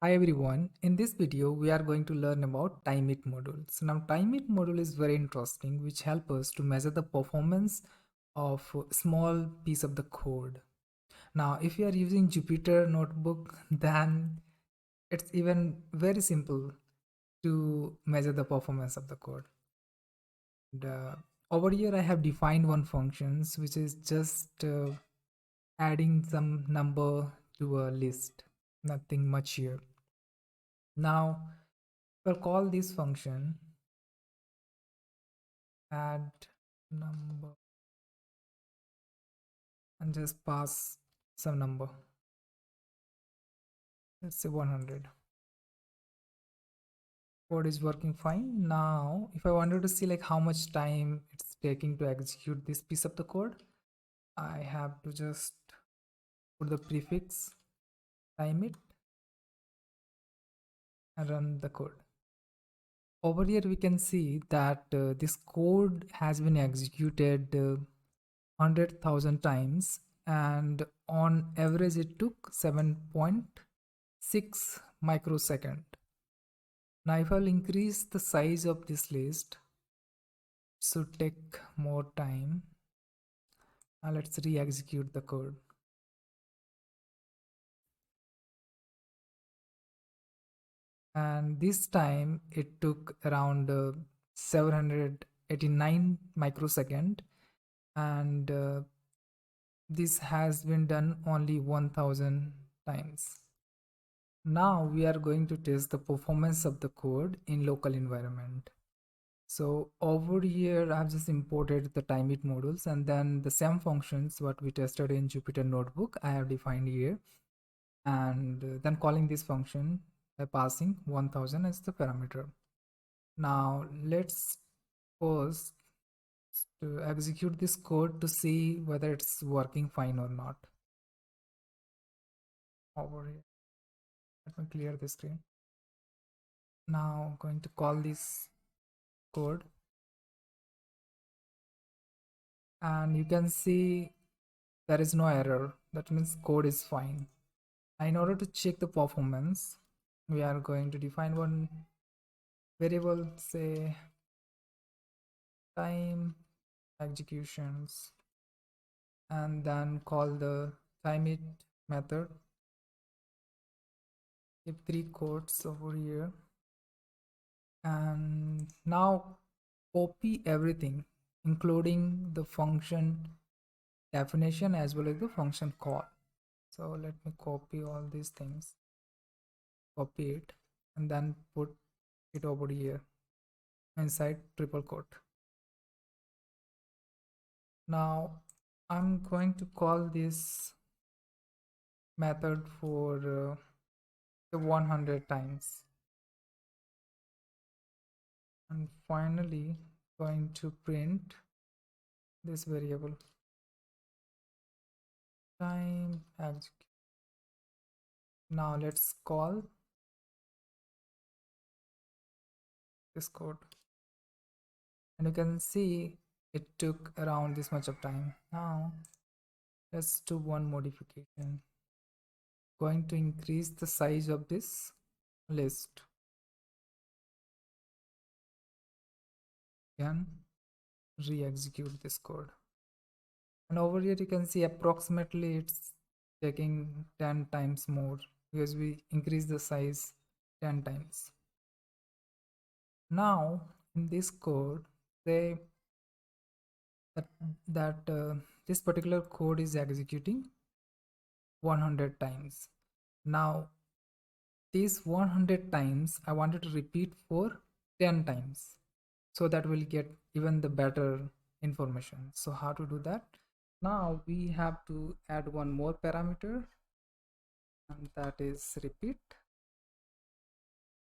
Hi everyone, in this video we are going to learn about timeit module. So now timeit module is very interesting which help us to measure the performance of a small piece of the code. Now if you are using Jupyter notebook then it's even very simple to measure the performance of the code. And, over here I have defined one functions which is just adding some number to a list, nothing much here. Now we'll call this function add number and just pass some number. Let's say 100. Code is working fine. Now if I wanted to see like how much time it's taking to execute this piece of the code, I have to just put the prefix timeit and run the code. Over here we can see that this code has been executed 100,000 times, and on average it took 7.6 microsecond. Now if I'll increase the size of this list, it should take more time. Now let's re-execute the code. And this time it took around 789 microsecond, and this has been done only 1000 times. Now we are going to test the performance of the code in local environment. So over here I've just imported the timeit modules, and then the same functions what we tested in Jupyter notebook I have defined here, and then calling this function by passing 1000 as the parameter. Now let's first to execute this code to see whether it's working fine or not. Over here, let me clear the screen. Now I'm going to call this code, and you can see there is no error. That means code is fine. In order to check the performance, we are going to define one variable, say time executions, and then call the timeit method. Keep 3 quotes over here, and now copy everything including the function definition as well as the function call. So let me copy all these things, copy it, and then put it over here inside triple quote. Now I'm going to call this method for the 100 times, and finally going to print this variable time execute. Now let's call this code, and you can see it took around this much of time. Now let's do one modification, going to increase the size of this list. Again, re-execute this code, and over here you can see approximately it's taking 10 times more because we increase the size 10 times. Now in this code, say that this particular code is executing 100 times. Now these 100 times I wanted to repeat for 10 times, so that we'll get even the better information. So how to do that? Now we have to add one more parameter, and that is repeat.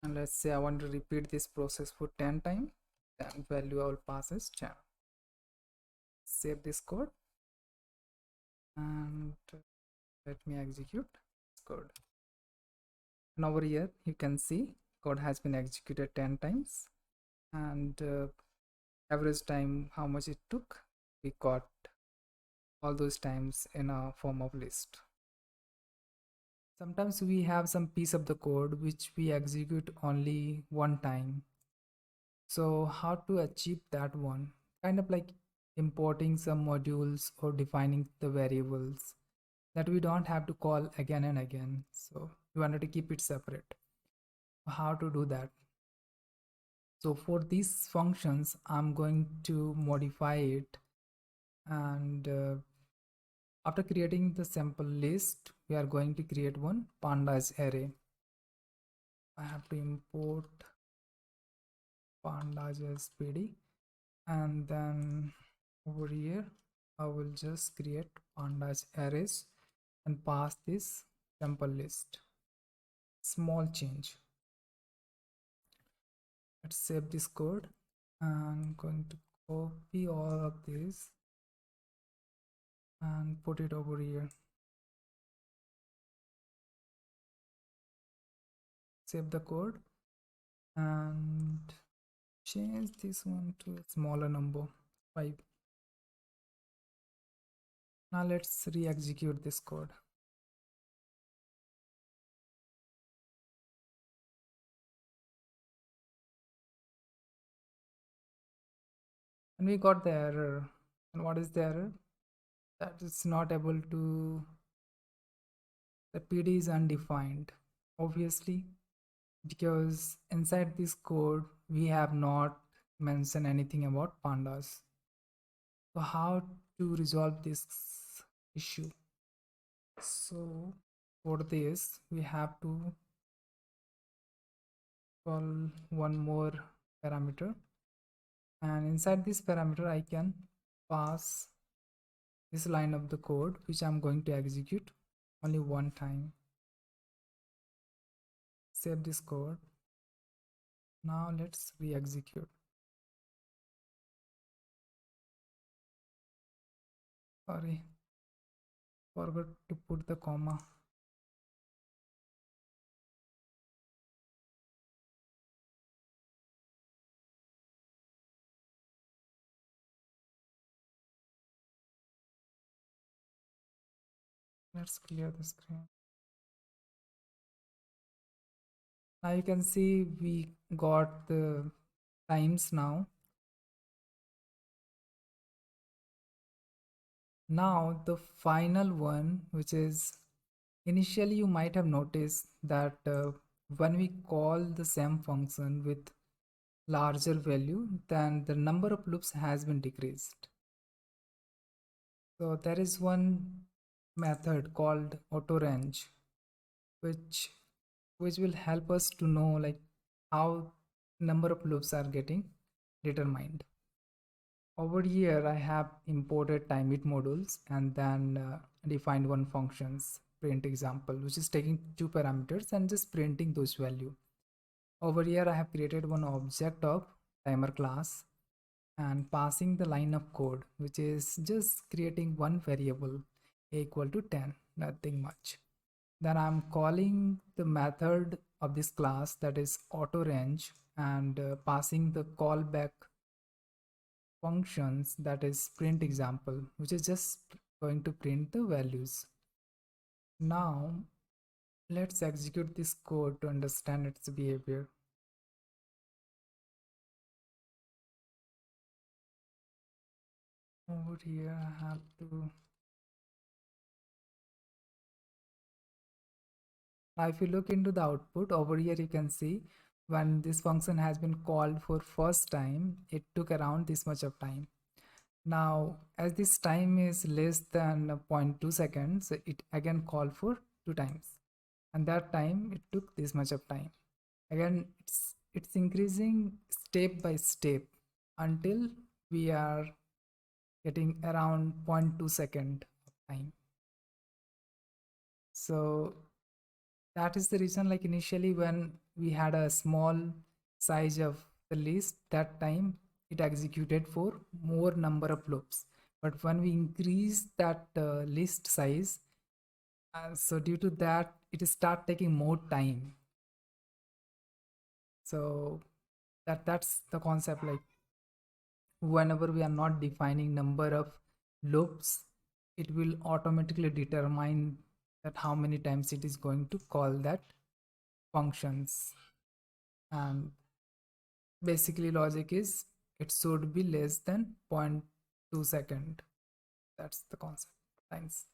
And let's say I want to repeat this process for 10 times, then value I will pass is 10. Save this code and let me execute this code. And over here you can see code has been executed 10 times, and average time how much it took, we got all those times in a form of list. Sometimes we have some piece of the code which we execute only one time. So how to achieve that one? Kind of like importing some modules or defining the variables that we don't have to call again and again. So we wanted to keep it separate. How to do that? So for these functions, I'm going to modify it, and after creating the sample list, we are going to create one pandas array. I have to import pandas as pd, and then over here I will just create pandas arrays and pass this sample list. Small change. Let's save this code. I'm going to copy all of this and put it over here. Save the code and change this one to a smaller number, 5. Now let's re-execute this code. And we got the error. And what is the error? That it's not able to, the PD is undefined. Obviously, because inside this code, we have not mentioned anything about pandas. So how to resolve this issue? So for this, we have to call one more parameter, and inside this parameter I can pass this line of the code which I'm going to execute only one time. Save this code. Now let's re-execute. Sorry, forgot to put the comma. Let's clear the screen. Now you can see we got the times now. Now the final one, which is initially you might have noticed that when we call the same function with larger value, then the number of loops has been decreased. So there is one method called Autorange, which will help us to know like how number of loops are getting determined. Over here I have imported timeit modules and then defined one functions print example, which is taking 2 parameters and just printing those value. Over here I have created one object of timer class and passing the line of code, which is just creating one variable a equal to 10, nothing much. Then I'm calling the method of this class, that is Autorange, and passing the callback functions, that is print example, which is just going to print the values. Now let's execute this code to understand its behavior. Over here I have to, now if you look into the output over here, you can see when this function has been called for first time, it took around this much of time. Now as this time is less than 0.2 seconds, it again called for 2 times, and that time it took this much of time. Again it's increasing step by step until we are getting around 0.2 second of time. So that is the reason, like initially when we had a small size of the list, that time it executed for more number of loops, but when we increase that list size, so due to that it start taking more time. So that's the concept, like whenever we are not defining number of loops, it will automatically determine that how many times it is going to call that functions. And basically logic is it should be less than 0.2 second. That's the concept. Thanks.